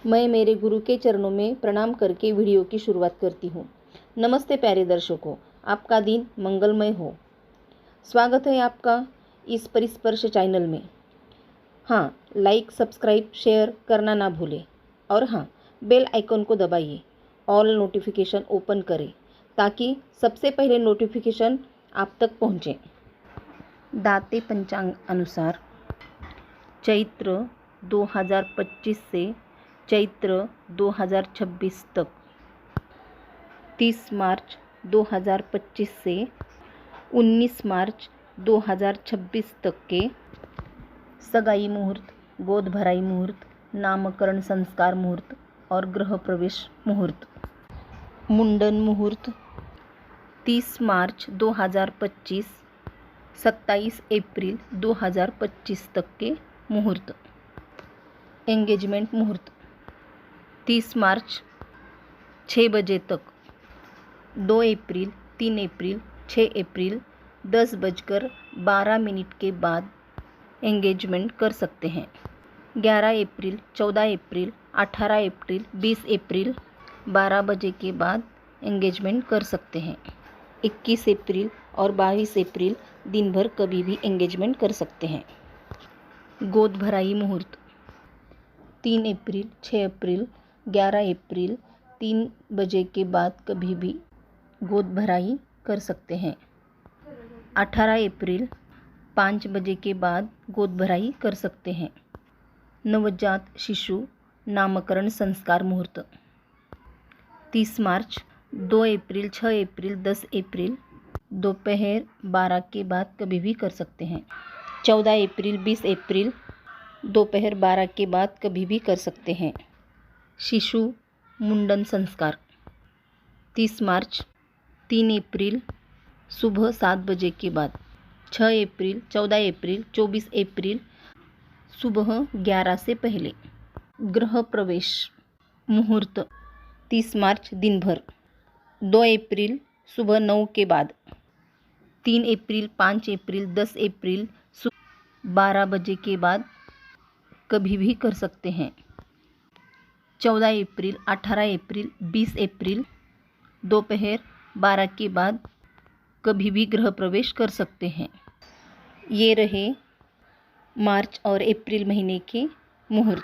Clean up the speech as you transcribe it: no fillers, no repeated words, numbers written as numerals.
मैं मेरे गुरु के चरणों में प्रणाम करके वीडियो की शुरुआत करती हूँ। नमस्ते प्यारे दर्शकों, आपका दिन मंगलमय हो। स्वागत है आपका इस परिस्पर्श चैनल में। हाँ, लाइक, सब्सक्राइब, शेयर करना ना भूलें। और हाँ, बेल आइकन को दबाइए, ऑल नोटिफिकेशन ओपन करें ताकि सबसे पहले नोटिफिकेशन आप तक पहुँचे। दाते पंचांग अनुसार चैत्र 2025 से चैत्र 2026 तक 30 मार्च 2025 से 19 मार्च 2026 तक के सगाई मुहूर्त, गोद भराई मुहूर्त, नामकरण संस्कार मुहूर्त और गृह प्रवेश मुहूर्त। मुंडन मुहूर्त 30 मार्च 2025 27 अप्रैल 2025 तक के मुहूर्त। एंगेजमेंट मुहूर्त 30 मार्च 6 बजे तक, 2 अप्रैल, 3 अप्रैल, 6 अप्रैल 10:12 के बाद एंगेजमेंट कर सकते हैं। 11 अप्रैल, 14 अप्रैल, 18 अप्रैल, 20 अप्रैल 12 बजे के बाद एंगेजमेंट कर सकते हैं। 21 अप्रैल और 22 अप्रैल दिन भर कभी भी एंगेजमेंट कर सकते हैं। गोद भराई मुहूर्त 3 अप्रैल, 6 अप्रैल, 11 अप्रैल 3 बजे के बाद कभी भी गोद भराई कर सकते हैं। 18 अप्रैल 5 बजे के बाद गोद भराई कर सकते हैं। नवजात शिशु नामकरण संस्कार मुहूर्त 30 मार्च, 2 अप्रैल, 6 अप्रैल, 10 अप्रैल दोपहर 12 के बाद कभी भी कर सकते हैं। 14 अप्रैल, 20 अप्रैल दोपहर 12 के बाद कभी भी कर सकते हैं। शिशु मुंडन संस्कार 30 मार्च, 3 अप्रैल सुबह 7 बजे के बाद, 6 अप्रैल, 14 अप्रैल, 24 अप्रैल सुबह 11 से पहले। गृह प्रवेश मुहूर्त 30 मार्च दिन भर, 2 अप्रैल सुबह 9 के बाद, 3 अप्रैल, 5 अप्रैल, 10 अप्रैल 12 बजे के बाद कभी भी कर सकते हैं। 14 अप्रैल, 18 अप्रैल, 20 अप्रैल दोपहर 12 के बाद कभी भी गृह प्रवेश कर सकते हैं। ये रहे मार्च और अप्रैल महीने के मुहूर्त।